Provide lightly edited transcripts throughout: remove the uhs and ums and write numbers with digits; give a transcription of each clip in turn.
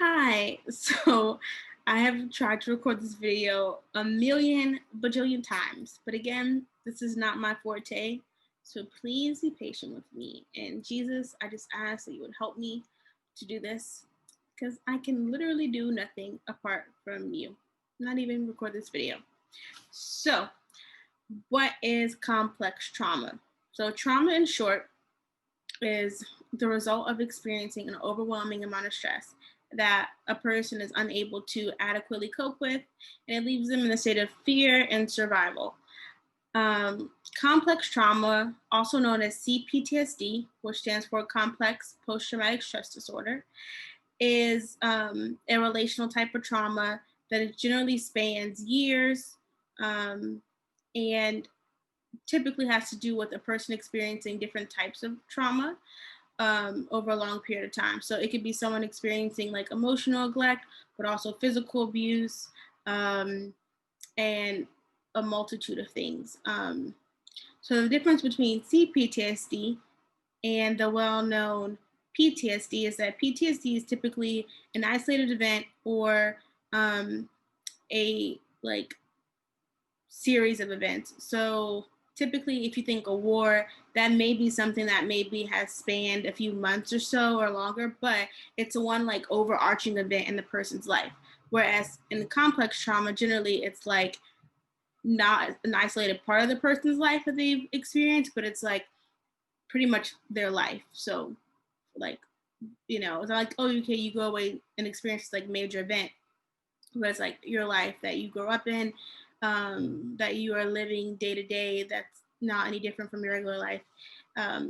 Hi. So I have tried to record this video a million bajillion times, but again, this is not my forte. So please be patient with me. And Jesus, I just ask that you would help me to do this because I can literally do nothing apart from you, not even record this video. So, what is complex trauma? So, trauma in short is the result of experiencing an overwhelming amount of stress that a person is unable to adequately cope with, and it leaves them in a state of fear and survival. Complex trauma, also known as CPTSD, which stands for Complex Post Traumatic Stress Disorder, is a relational type of trauma that it generally spans years um, and typically has to do with a person experiencing different types of trauma over a long period of time. So it could be someone experiencing like emotional neglect, but also physical abuse um, and a multitude of things. So the difference between CPTSD and the well-known PTSD is that PTSD is typically an isolated event or a like series of events. So typically, if you think a war, that may be something that maybe has spanned a few months or so or longer, but it's one like overarching event in the person's life. Whereas in complex trauma, generally it's like not an isolated part of the person's life that they've experienced, but it's like pretty much their life. So like, it's not like, oh, okay, you go away and experience this like major event, but it's like your life that you grow up in, that you are living day to day, that's not any different from your regular life,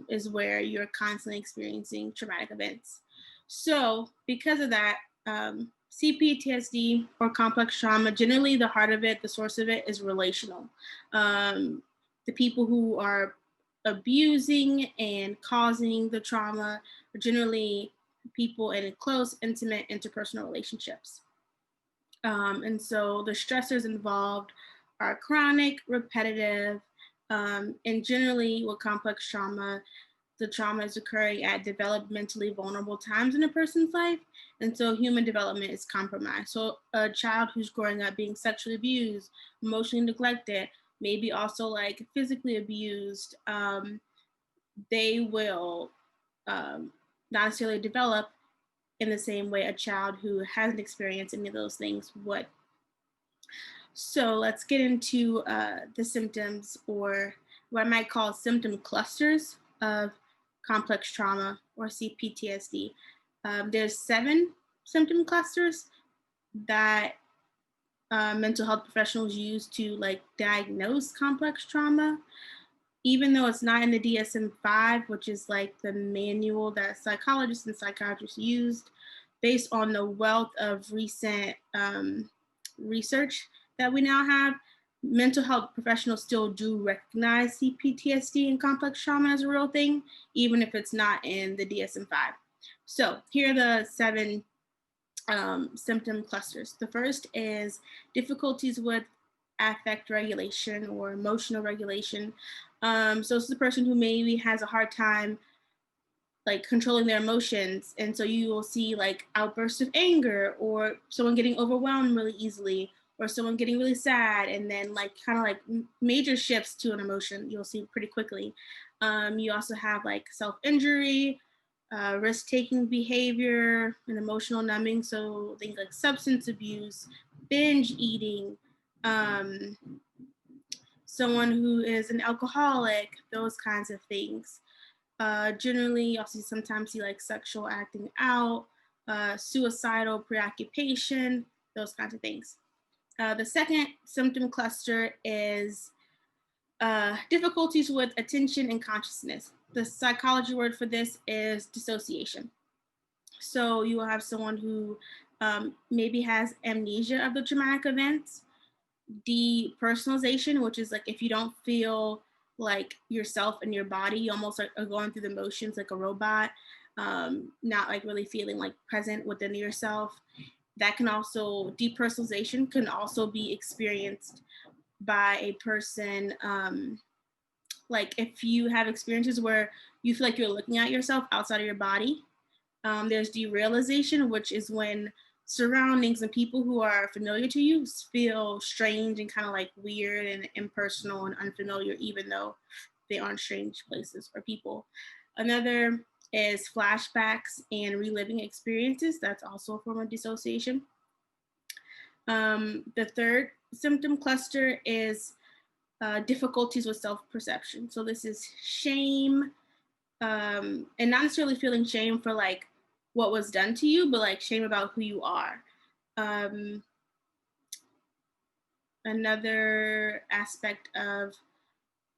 is where you're constantly experiencing traumatic events. So, because of that, CPTSD or complex trauma, generally the heart of it, the source of it is relational. The people who are abusing and causing the trauma are generally people in close, intimate, interpersonal relationships. And so the stressors involved are chronic, repetitive, and generally with complex trauma, the trauma is occurring at developmentally vulnerable times in a person's life. And so human development is compromised. So a child who's growing up being sexually abused, emotionally neglected, maybe also like physically abused, they will not necessarily develop in the same way a child who hasn't experienced any of those things would. So let's get into the symptoms, or what I might call symptom clusters of complex trauma or CPTSD. There's 7 symptom clusters that mental health professionals use to like diagnose complex trauma. Even though it's not in the DSM-5, which is like the manual that psychologists and psychiatrists used, based on the wealth of recent research that we now have, mental health professionals still do recognize CPTSD and complex trauma as a real thing, even if it's not in the DSM-5. So here are the 7 symptom clusters. The first is difficulties with affect regulation or emotional regulation. So it's the person who maybe has a hard time like controlling their emotions, and so you will see like outbursts of anger, or someone getting overwhelmed really easily, or someone getting really sad, and then like kind of like major shifts to an emotion you'll see pretty quickly. You also have like self-injury, risk-taking behavior, and emotional numbing. So things like substance abuse, binge eating, um, someone who is an alcoholic, those kinds of things. Generally, you also sometimes see like sexual acting out, suicidal preoccupation, those kinds of things. The second symptom cluster is difficulties with attention and consciousness. The psychology word for this is dissociation. So you will have someone who maybe has amnesia of the traumatic events, depersonalization, which is like if you don't feel like yourself in your body, you almost are going through the motions like a robot, not like really feeling like present within yourself. That can also, depersonalization can also be experienced by a person. Like if you have experiences where you feel like you're looking at yourself outside of your body, There's derealization, which is when surroundings and people who are familiar to you feel strange and kind of like weird and impersonal and unfamiliar, even though they aren't strange places or people. Another is flashbacks and reliving experiences. That's also a form of dissociation. The third symptom cluster is difficulties with self perception. So this is shame, and not necessarily feeling shame for like what was done to you, but like shame about who you are. Um, Another aspect of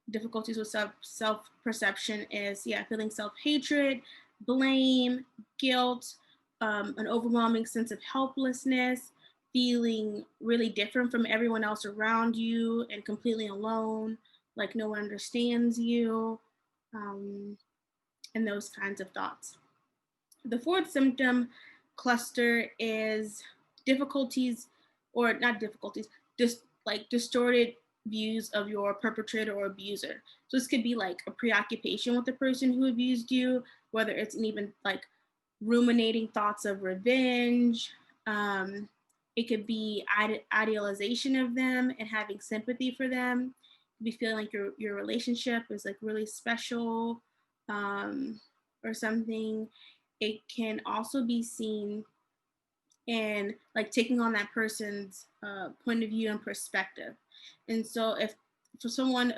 difficulties with self perception is feeling self hatred, blame, guilt, an overwhelming sense of helplessness, feeling really different from everyone else around you and completely alone, like no one understands you, um, and those kinds of thoughts. The fourth symptom cluster is difficulties, or not difficulties, just like distorted views of your perpetrator or abuser. So this could be like a preoccupation with the person who abused you, whether it's an even like ruminating thoughts of revenge. It could be idealization of them and having sympathy for them. It could be feeling like your relationship is like really special, or something. It can also be seen in like taking on that person's point of view and perspective. And so if for someone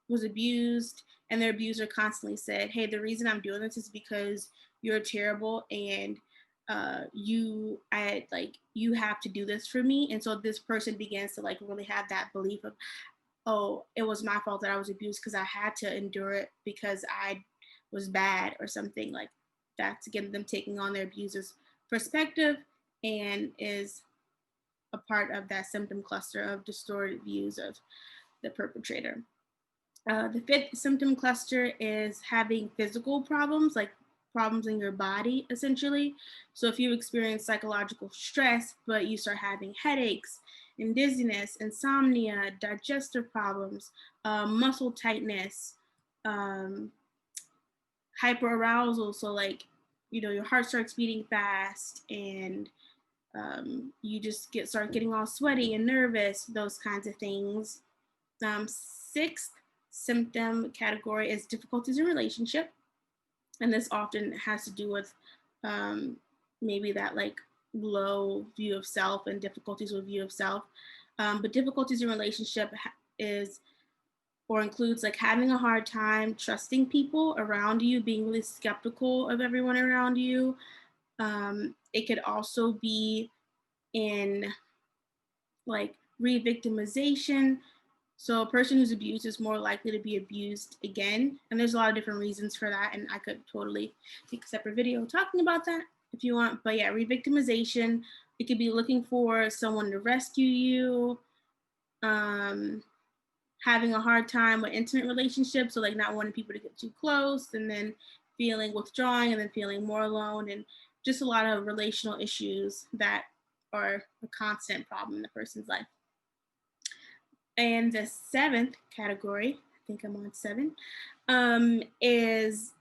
was abused and their abuser constantly said, hey, the reason I'm doing this is because you're terrible and you have to do this for me. And so this person begins to like really have that belief of, oh, it was my fault that I was abused because I had to endure it because I was bad or something. Like that's again them taking on their abuser's perspective and is a part of that symptom cluster of distorted views of the perpetrator. The fifth symptom cluster is having physical problems, like problems in your body, essentially. So if you experience psychological stress, but you start having headaches and dizziness, insomnia, digestive problems, muscle tightness, um, hyperarousal. So like, your heart starts beating fast and you just start getting all sweaty and nervous, those kinds of things. Sixth symptom category is difficulties in relationship. And this often has to do with maybe that like low view of self and difficulties with view of self. But difficulties in relationship is or includes like having a hard time trusting people around you, being really skeptical of everyone around you. It could also be in like re-victimization. So a person who's abused is more likely to be abused again. And there's a lot of different reasons for that. And I could totally make a separate video talking about that if you want. But yeah, re-victimization, it could be looking for someone to rescue you, having a hard time with intimate relationships. So like not wanting people to get too close and then feeling withdrawing and then feeling more alone, and just a lot of relational issues that are a constant problem in the person's life. And the seventh category, I think I'm on 7, is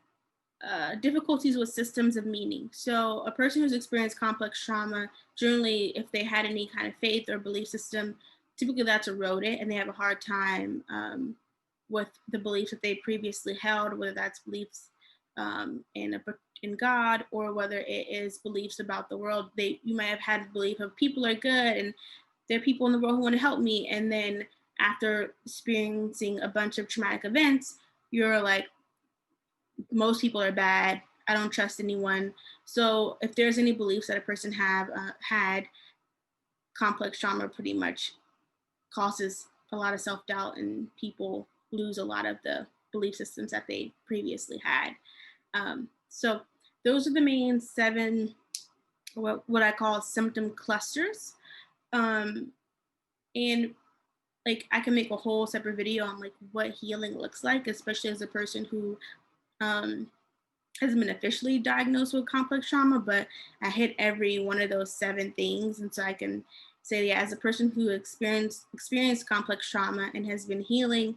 difficulties with systems of meaning. So a person who's experienced complex trauma, generally, if they had any kind of faith or belief system, typically that's eroded and they have a hard time with the beliefs that they previously held, whether that's beliefs in God or whether it is beliefs about the world. You might have had a belief of people are good and there are people in the world who want to help me. And then after experiencing a bunch of traumatic events, you're like, most people are bad. I don't trust anyone. So if there's any beliefs that a person have had, complex trauma pretty much causes a lot of self-doubt and people lose a lot of the belief systems that they previously had. So those are the main 7, what I call symptom clusters. And like I can make a whole separate video on like what healing looks like, especially as a person who hasn't been officially diagnosed with complex trauma, but I hit every one of those 7 things. And so I can say, yeah, as a person who experienced complex trauma and has been healing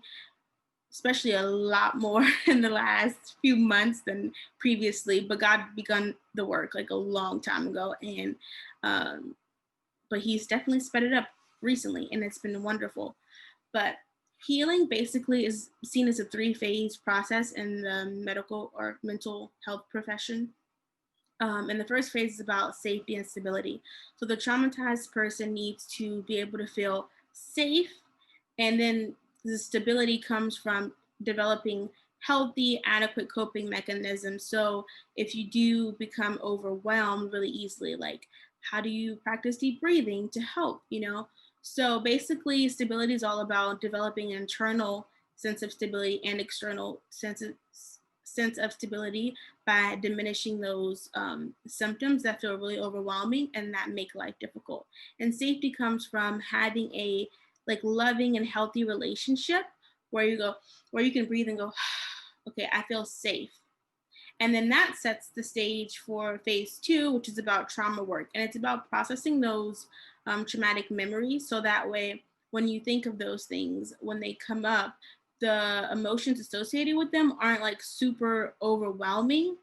especially a lot more in the last few months than previously, but God begun the work like a long time ago. And um, but he's definitely sped it up recently, and it's been wonderful. But healing basically is seen as a three-phase process in the medical or mental health profession. And the first phase is about safety and stability. So the traumatized person needs to be able to feel safe, and then the stability comes from developing healthy, adequate coping mechanisms. So if you do become overwhelmed really easily, like how do you practice deep breathing to help, you know? So basically, stability is all about developing an internal sense of stability and external sense of stability by diminishing those symptoms that feel really overwhelming and that make life difficult. And safety comes from having a like loving and healthy relationship where you go, where you can breathe and go, okay, I feel safe. And then that sets the stage for phase two, which is about trauma work. And it's about processing those traumatic memories. So that way, when you think of those things, when they come up, the emotions associated with them aren't like super overwhelming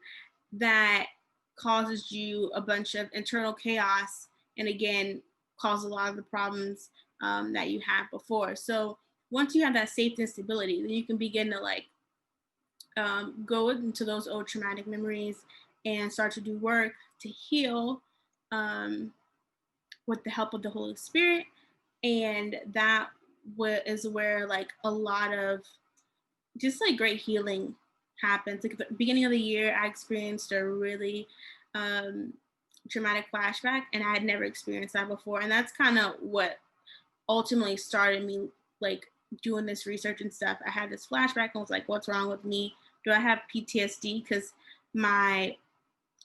that causes you a bunch of internal chaos and again cause a lot of the problems that you had before. So once you have that safety and stability, then you can begin to like go into those old traumatic memories and start to do work to heal um, with the help of the Holy Spirit. And that is where like a lot of just like great healing happens. Like at the beginning of the year, I experienced a really um, traumatic flashback, and I had never experienced that before. And that's kind of what ultimately started me like doing this research and stuff. I had this flashback and was like, what's wrong with me? Do I have PTSD? Because my,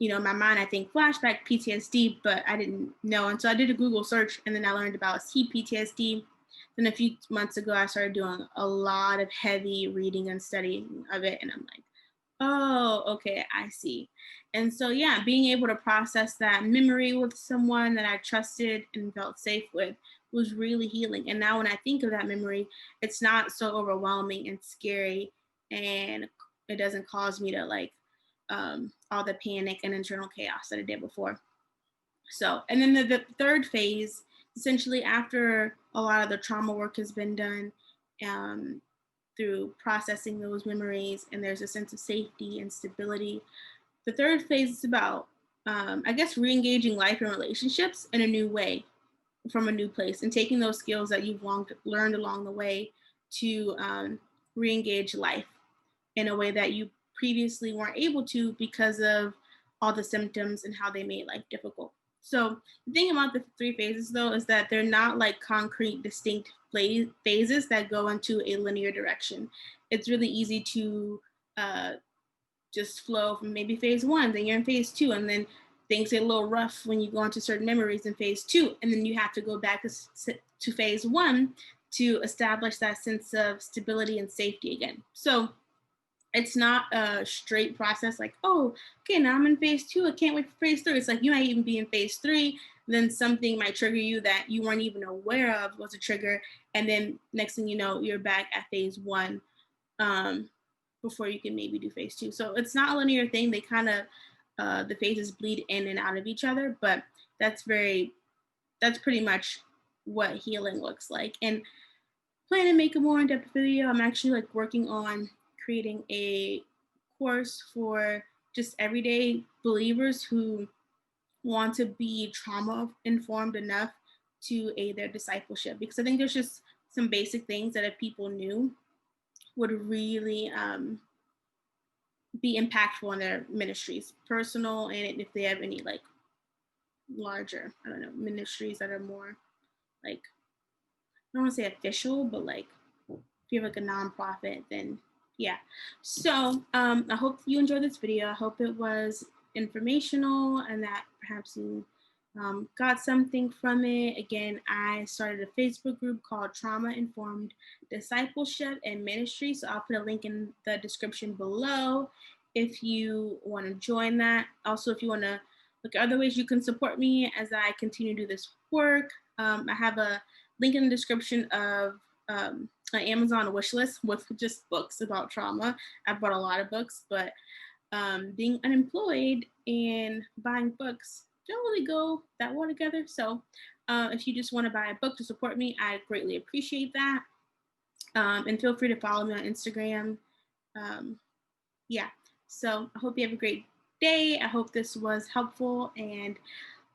you know, my mind, I think flashback PTSD, but I didn't know. And so I did a Google search and then I learned about CPTSD. Then a few months ago, I started doing a lot of heavy reading and studying of it. And I'm like, oh, okay, I see. And so, yeah, being able to process that memory with someone that I trusted and felt safe with was really healing. And now when I think of that memory, it's not so overwhelming and scary, and it doesn't cause me to like all the panic and internal chaos that I did before. So, and then the third phase, essentially after a lot of the trauma work has been done, um, through processing those memories, and there's a sense of safety and stability. The third phase is about, I guess, re-engaging life and relationships in a new way, from a new place, and taking those skills that you've learned along the way to re-engage life in a way that you previously weren't able to because of all the symptoms and how they made life difficult. So the thing about the three phases though is that they're not like concrete distinct phases that go into a linear direction. It's really easy to uh, just flow from maybe phase one, then you're in phase two, and then things get a little rough when you go into certain memories in phase two, and then you have to go back to phase one to establish that sense of stability and safety again. So it's not a straight process like, oh, okay, now I'm in phase two. I can't wait for phase three. It's like you might even be in phase three, then something might trigger you that you weren't even aware of was a trigger. And then next thing you know, you're back at phase one um, before you can maybe do phase two. So it's not a linear thing. They kind of, the phases bleed in and out of each other, but that's pretty much what healing looks like. And plan to make a more in-depth video. I'm actually like working on creating a course for just everyday believers who want to be trauma informed enough to aid their discipleship, because I think there's just some basic things that if people knew would really be impactful in their ministries, personal, and if they have any like larger, I don't know, ministries that are more like, I don't want to say official, but like if you have like a nonprofit, then yeah. So I hope you enjoyed this video. I hope it was informational and that perhaps you got something from it. Again, I started a Facebook group called Trauma Informed Discipleship and Ministry. So I'll put a link in the description below if you want to join that. Also, if you want to look at other ways you can support me as I continue to do this work, I have a link in the description of an Amazon wish list with just books about trauma. I bought a lot of books, but being unemployed and buying books don't really go that well together. So if you just want to buy a book to support me, I greatly appreciate that. And feel free to follow me on Instagram. Um, yeah. So I hope you have a great day. I hope this was helpful and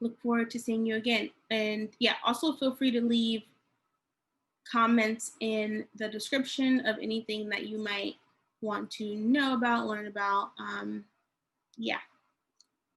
look forward to seeing you again. And yeah, also feel free to leave comments in the description of anything that you might want to know about, learn about. Yeah.